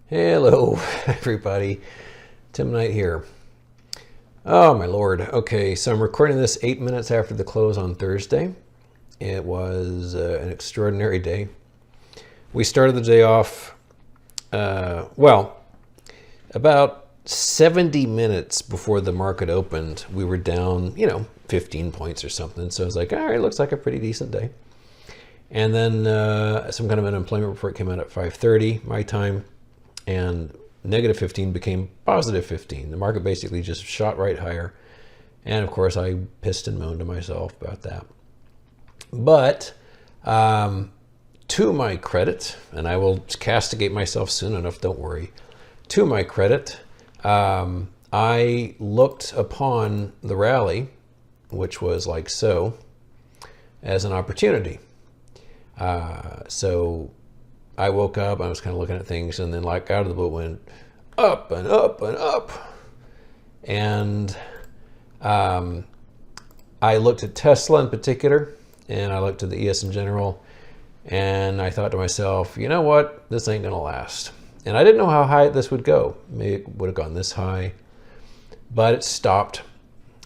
Hello, everybody. Tim Knight here. Oh, my Lord. Okay, so I'm recording this 8 minutes after the close on Thursday. It was an extraordinary day. We started the day off, about 70 minutes before the market opened, we were down, 15 points or something. So I was like, all right, looks like a pretty decent day. And then some kind of unemployment report came out at 5:30 my time. And negative 15 became positive 15. The market basically just shot right higher. And of course, I pissed and moaned to myself about that. But to my credit, and I will castigate myself soon enough, don't worry. To my credit, I looked upon the rally, which was like so, as an opportunity. So I woke up, I was kind of looking at things, and then like out of the blue went up and up and up. And I looked at Tesla in particular, and I looked at the ES in general, and I thought to myself, you know what, this ain't gonna last. And I didn't know how high this would go. Maybe it would have gone this high, but it stopped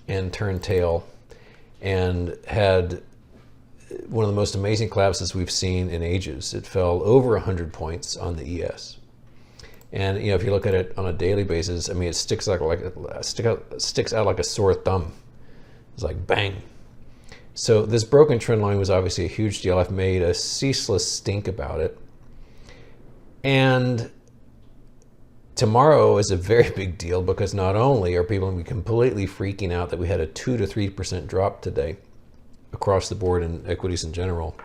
and turned tail and had one of the most amazing collapses we've seen in ages. It fell over 100 points on the ES. And if you look at it on a daily basis, I mean, it sticks out like a sore thumb. It's like bang. So this broken trend line was obviously a huge deal. I've made a ceaseless stink about it. And tomorrow is a very big deal because not only are people going to be completely freaking out that we had a 2 to 3% drop today across the board in equities in general.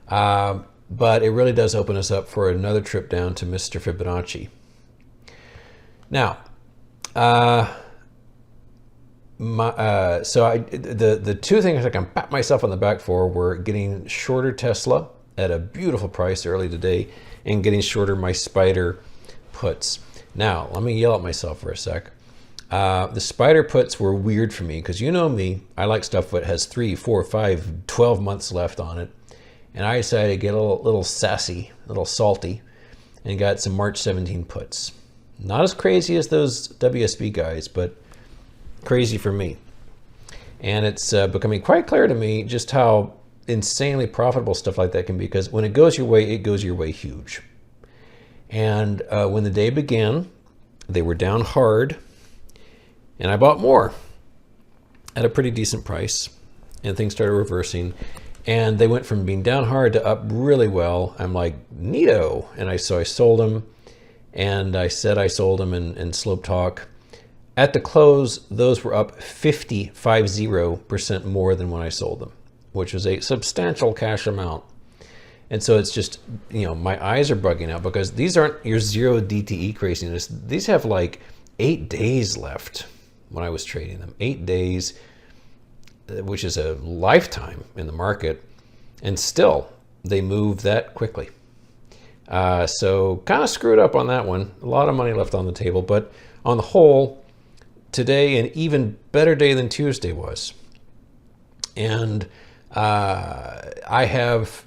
But it really does open us up for another trip down to Mr. Fibonacci. Now, the two things I can pat myself on the back for were getting shorter Tesla at a beautiful price early today and getting shorter my Spider puts. Now, let me yell at myself for a sec. The Spider puts were weird for me because you know me, I like stuff that has 3, 4, 5, 12 months left on it. And I decided to get a little sassy, a little salty, and got some March 17 puts. Not as crazy as those WSB guys, but crazy for me. And it's becoming quite clear to me just how insanely profitable stuff like that can be, because when it goes your way, it goes your way huge. And when the day began, they were down hard. And I bought more at a pretty decent price, and things started reversing. And they went from being down hard to up really well. I'm like, neato. And I sold them, and I said I sold them in Slope Talk. At the close, those were up 50% more than when I sold them, which was a substantial cash amount. And so it's just, my eyes are bugging out because these aren't your zero DTE craziness. These have like 8 days left. When I was trading them, 8 days, which is a lifetime in the market, and still they move that quickly. So kind of screwed up on that one. A lot of money left on the table, but on the whole, today an even better day than Tuesday was. And I have,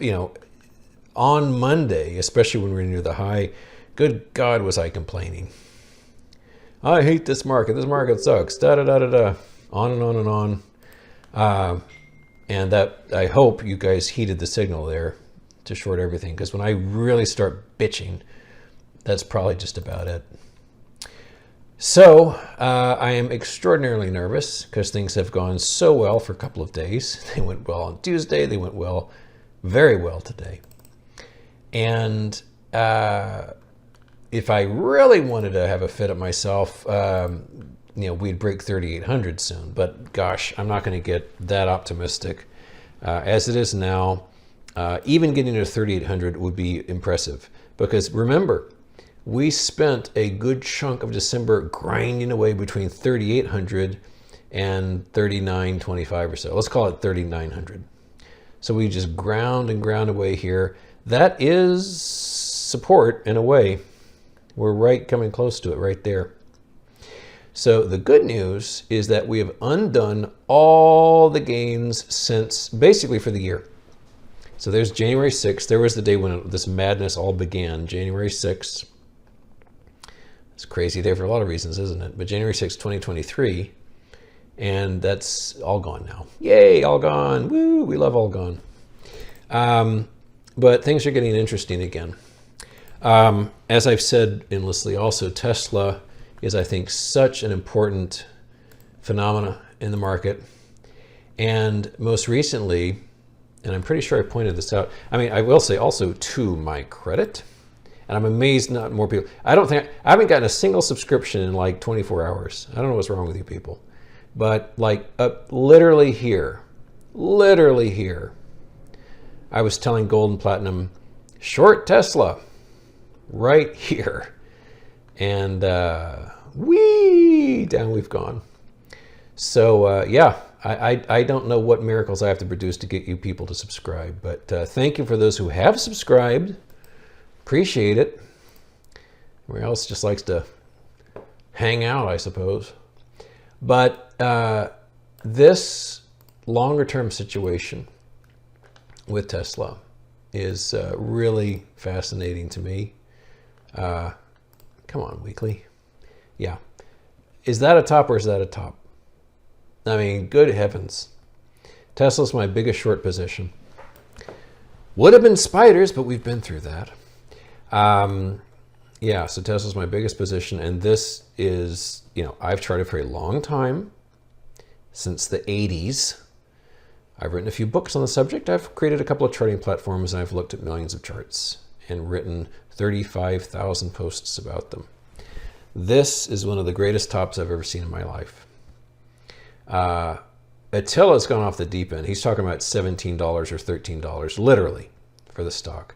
on Monday, especially when we were near the high, good God, was I complaining. I hate this market. This market sucks. Da da da da da. On and on and on. And that, I hope you guys heeded the signal there to short everything, because when I really start bitching, that's probably just about it. So I am extraordinarily nervous because things have gone so well for a couple of days. They went well on Tuesday. They went well, very well today. And if I really wanted to have a fit at myself, we'd break 3,800 soon. But gosh, I'm not going to get that optimistic. As it is now, even getting to 3,800 would be impressive. Because remember, we spent a good chunk of December grinding away between 3,800 and 3,925 or so. Let's call it 3,900. So we just ground and ground away here. That is support in a way. We're right coming close to it right there. So the good news is that we have undone all the gains since basically for the year. So there's January 6th. There was the day when this madness all began, January 6th. It's a crazy day for a lot of reasons, isn't it? But January 6, 2023, and that's all gone now. Yay, all gone. Woo, we love all gone. But things are getting interesting again. As I've said endlessly also, Tesla is, I think, such an important phenomena in the market. And most recently, and I'm pretty sure I pointed this out, I mean, I will say also to my credit, and I'm amazed not more people, I haven't gotten a single subscription in like 24 hours. I don't know what's wrong with you people. But like literally here, I was telling Gold and Platinum, short Tesla, right here. And whee, down we've gone. So yeah, I don't know what miracles I have to produce to get you people to subscribe. But thank you for those who have subscribed. Appreciate it. Everyone else just likes to hang out, I suppose. But this longer term situation with Tesla is really fascinating to me. Come on, Weekly. Yeah. Is that a top or is that a top? I mean, good heavens. Tesla's my biggest short position. Would have been spiders, but we've been through that. Yeah, so Tesla's my biggest position, and this is, you know, I've charted for a long time, since the 80s. I've written a few books on the subject. I've created a couple of charting platforms, and I've looked at millions of charts and written 35,000 posts about them. This is one of the greatest tops I've ever seen in my life. Attila's gone off the deep end. He's talking about $17 or $13, literally, for the stock.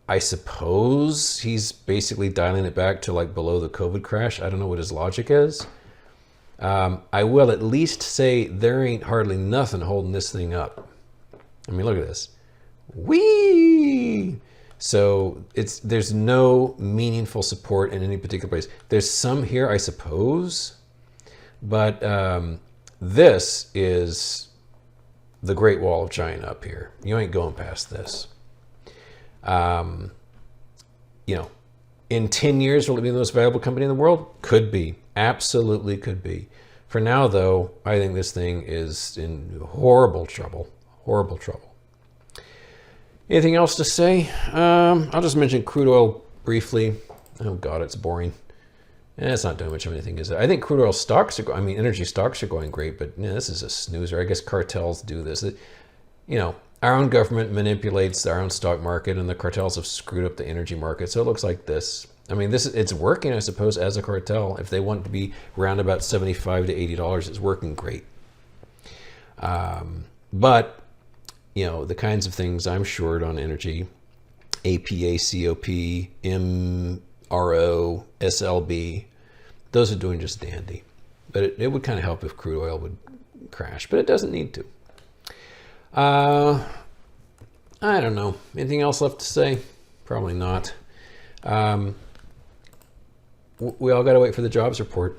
I suppose he's basically dialing it back to like below the COVID crash. I don't know what his logic is. I will at least say there ain't hardly nothing holding this thing up. I mean, look at this. Whee! So there's no meaningful support in any particular place. There's some here, I suppose, but this is the Great Wall of China up here. You ain't going past this. You know, in 10 years, will it be the most valuable company in the world? Could be. Absolutely could be. For now, though, I think this thing is in horrible trouble. Horrible trouble. Anything else to say? I'll just mention crude oil briefly. Oh, God, it's boring. It's not doing much of anything, is it? I think crude oil stocks are, energy stocks are going great, but yeah, this is a snoozer. I guess cartels do this. You know, our own government manipulates our own stock market, and the cartels have screwed up the energy market. So it looks like this. I mean, it's working, I suppose, as a cartel. If they want to be around about $75 to $80, it's working great. But, you know, the kinds of things I'm short on energy, APA, COP, MRO, SLB, those are doing just dandy. But it would kind of help if crude oil would crash, but it doesn't need to. I don't know. Anything else left to say? Probably not. We all got to wait for the jobs report.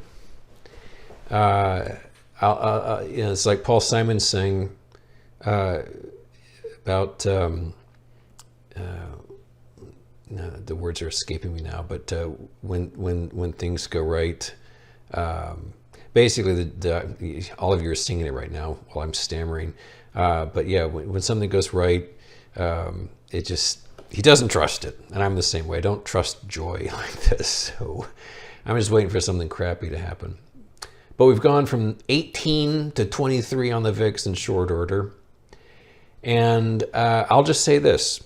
You know, it's like Paul Simon saying about the words are escaping me now. But when things go right, basically all of you are singing it right now while I'm stammering. But yeah, when something goes right, he doesn't trust it. And I'm the same way. I don't trust joy like this. So I'm just waiting for something crappy to happen. But we've gone from 18 to 23 on the VIX in short order. And I'll just say this.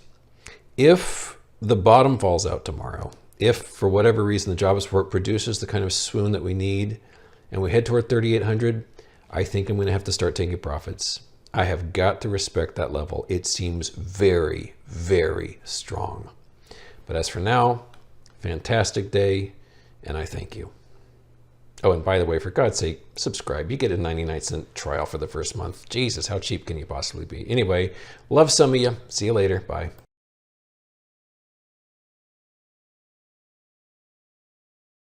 If the bottom falls out tomorrow, if for whatever reason the jobs report produces the kind of swoon that we need, and we head toward 3,800, I think I'm going to have to start taking profits. I have got to respect that level. It seems very, very strong. But as for now, fantastic day, and I thank you. Oh, and by the way, for God's sake, subscribe. You get a 99-cent trial for the first month. Jesus, how cheap can you possibly be? Anyway, love some of you. See you later. Bye.